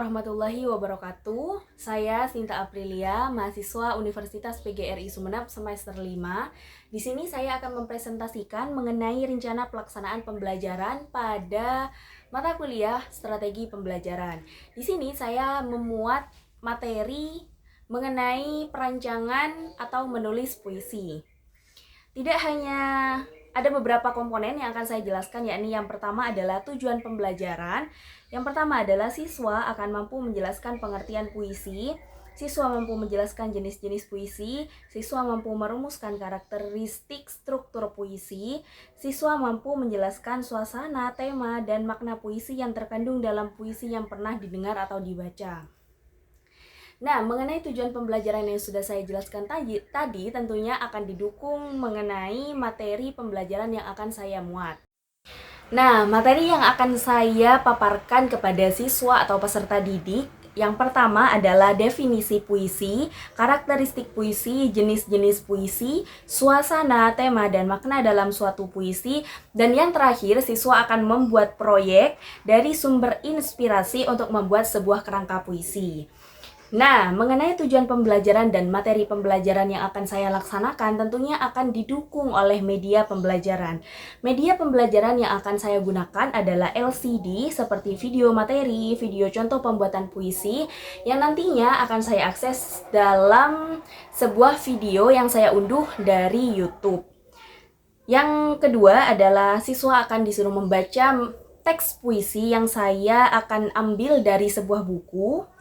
warahmatullahi wabarakatuh. Saya Sinta Aprilia, mahasiswa Universitas PGRI Sumeneb semester 5. Di sini saya akan mempresentasikan mengenai rencana pelaksanaan pembelajaran pada mata kuliah Strategi Pembelajaran. Di sini saya memuat materi mengenai perancangan atau menulis puisi. Tidak hanya ada beberapa komponen yang akan saya jelaskan, yakni yang pertama adalah tujuan pembelajaran. Yang pertama adalah siswa akan mampu menjelaskan pengertian puisi, siswa mampu menjelaskan jenis-jenis puisi, siswa mampu merumuskan karakteristik struktur puisi, siswa mampu menjelaskan suasana, tema, dan makna puisi yang terkandung dalam puisi yang pernah didengar atau dibaca. Nah, mengenai tujuan pembelajaran yang sudah saya jelaskan tadi tentunya akan didukung mengenai materi pembelajaran yang akan saya muat. Nah, materi yang akan saya paparkan kepada siswa atau peserta didik yang pertama adalah definisi puisi, karakteristik puisi, jenis-jenis puisi, suasana, tema, dan makna dalam suatu puisi. Dan yang terakhir, siswa akan membuat proyek dari sumber inspirasi untuk membuat sebuah kerangka puisi. Nah, mengenai tujuan pembelajaran dan materi pembelajaran yang akan saya laksanakan tentunya akan didukung oleh media pembelajaran. Media pembelajaran yang akan saya gunakan adalah LCD seperti video materi, video contoh pembuatan puisi yang nantinya akan saya akses dalam sebuah video yang saya unduh dari YouTube. Yang kedua adalah siswa akan disuruh membaca teks puisi yang saya akan ambil dari sebuah buku.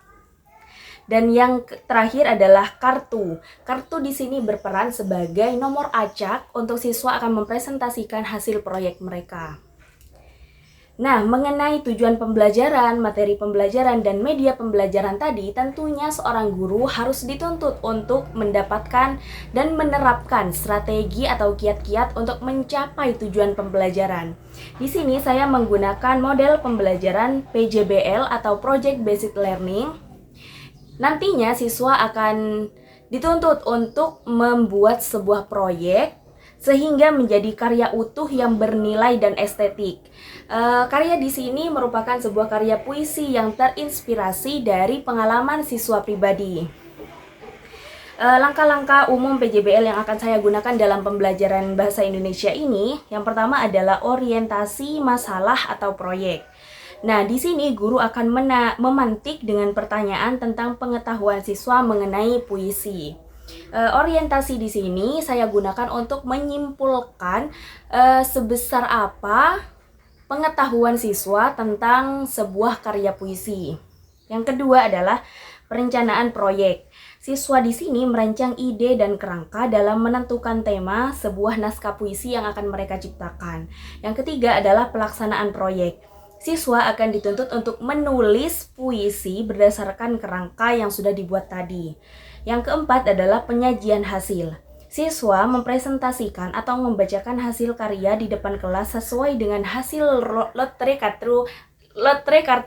Dan yang terakhir adalah kartu. Kartu di sini berperan sebagai nomor acak untuk siswa akan mempresentasikan hasil proyek mereka. Nah, mengenai tujuan pembelajaran, materi pembelajaran, dan media pembelajaran tadi, tentunya seorang guru harus dituntut untuk mendapatkan dan menerapkan strategi atau kiat-kiat untuk mencapai tujuan pembelajaran. Di sini saya menggunakan model pembelajaran PJBL atau Project Based Learning. Nantinya siswa akan dituntut untuk membuat sebuah proyek sehingga menjadi karya utuh yang bernilai dan estetik. Karya di sini merupakan sebuah karya puisi yang terinspirasi dari pengalaman siswa pribadi. Langkah-langkah umum PJBL yang akan saya gunakan dalam pembelajaran bahasa Indonesia ini, yang pertama adalah orientasi masalah atau proyek. Nah, di sini guru akan memantik dengan pertanyaan tentang pengetahuan siswa mengenai puisi. Orientasi di sini saya gunakan untuk menyimpulkan sebesar apa pengetahuan siswa tentang sebuah karya puisi. Yang kedua adalah perencanaan proyek. Siswa di sini merancang ide dan kerangka dalam menentukan tema sebuah naskah puisi yang akan mereka ciptakan. Yang ketiga adalah pelaksanaan proyek. Siswa akan dituntut untuk menulis puisi berdasarkan kerangka yang sudah dibuat tadi. Yang keempat adalah penyajian hasil. Siswa mempresentasikan atau membacakan hasil karya di depan kelas sesuai dengan hasil lotre kartu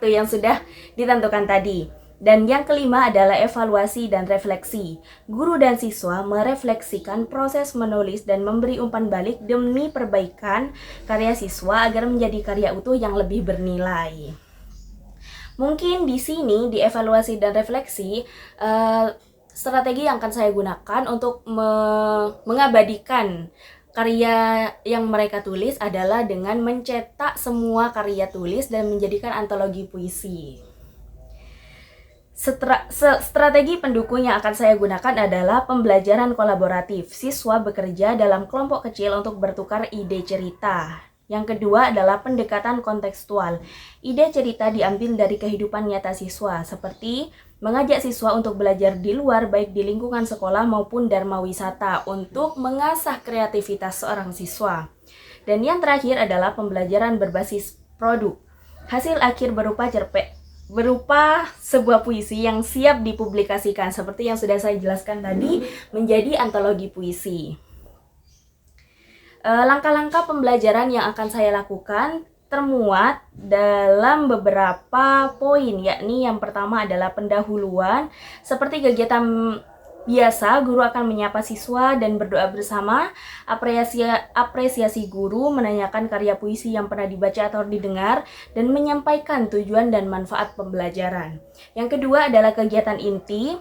yang sudah ditentukan tadi. Dan yang kelima adalah evaluasi dan refleksi. Guru dan siswa merefleksikan proses menulis dan memberi umpan balik demi perbaikan karya siswa agar menjadi karya utuh yang lebih bernilai. Mungkin di sini di evaluasi dan refleksi strategi yang akan saya gunakan untuk mengabadikan karya yang mereka tulis adalah dengan mencetak semua karya tulis dan menjadikan antologi puisi. Strategi pendukung yang akan saya gunakan adalah pembelajaran kolaboratif. Siswa bekerja dalam kelompok kecil untuk bertukar ide cerita. Yang kedua adalah pendekatan kontekstual. Ide cerita diambil dari kehidupan nyata siswa, seperti mengajak siswa untuk belajar di luar baik di lingkungan sekolah maupun dharma wisata untuk mengasah kreativitas seorang siswa. Dan yang terakhir adalah pembelajaran berbasis produk. Hasil akhir berupa sebuah puisi yang siap dipublikasikan seperti yang sudah saya jelaskan tadi menjadi antologi puisi. Langkah-langkah pembelajaran yang akan saya lakukan termuat dalam beberapa poin, yakni yang pertama adalah pendahuluan seperti kegiatan Biasa, guru akan menyapa siswa dan berdoa bersama. Apresiasi guru, menanyakan karya puisi yang pernah dibaca atau didengar, dan menyampaikan tujuan dan manfaat pembelajaran. Yang kedua adalah kegiatan inti.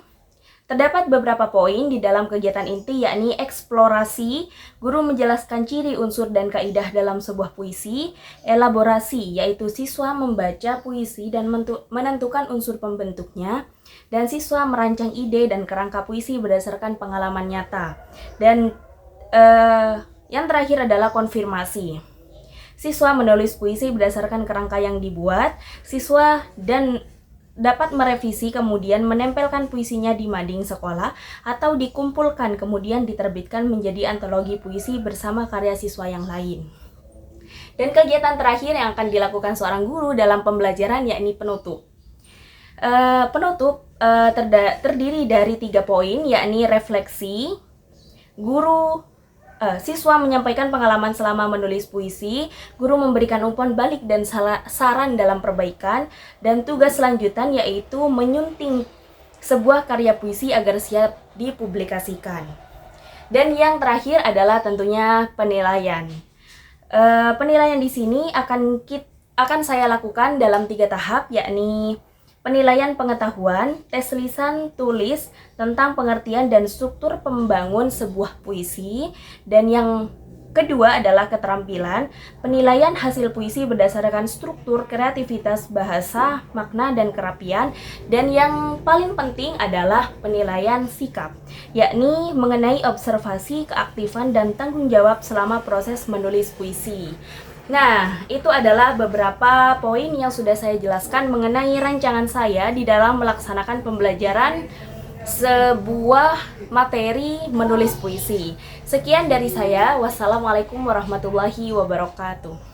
Terdapat beberapa poin di dalam kegiatan inti, yakni eksplorasi, guru menjelaskan ciri, unsur, dan kaidah dalam sebuah puisi. Elaborasi, yaitu siswa membaca puisi dan menentukan unsur pembentuknya. Dan siswa merancang ide dan kerangka puisi berdasarkan pengalaman nyata. Dan yang terakhir adalah konfirmasi. Siswa menulis puisi berdasarkan kerangka yang dibuat. Siswa dapat merevisi kemudian menempelkan puisinya di mading sekolah atau dikumpulkan kemudian diterbitkan menjadi antologi puisi bersama karya siswa yang lain. Dan kegiatan terakhir yang akan dilakukan seorang guru dalam pembelajaran yakni penutup. Terdiri dari 3 poin, yakni refleksi. Siswa menyampaikan pengalaman selama menulis puisi, guru memberikan umpan balik dan saran dalam perbaikan, dan tugas lanjutan yaitu menyunting sebuah karya puisi agar siap dipublikasikan. Dan yang terakhir adalah tentunya penilaian. Penilaian di sini akan saya lakukan dalam 3 tahap, yakni penilaian pengetahuan, tes lisan tulis tentang pengertian dan struktur pembangun sebuah puisi, dan yang kedua adalah keterampilan, penilaian hasil puisi berdasarkan struktur, kreativitas, bahasa, makna, dan kerapian, dan yang paling penting adalah penilaian sikap, yakni mengenai observasi, keaktifan, dan tanggung jawab selama proses menulis puisi. Nah, itu adalah beberapa poin yang sudah saya jelaskan mengenai rancangan saya di dalam melaksanakan pembelajaran sebuah materi menulis puisi. Sekian dari saya. Wassalamualaikum warahmatullahi wabarakatuh.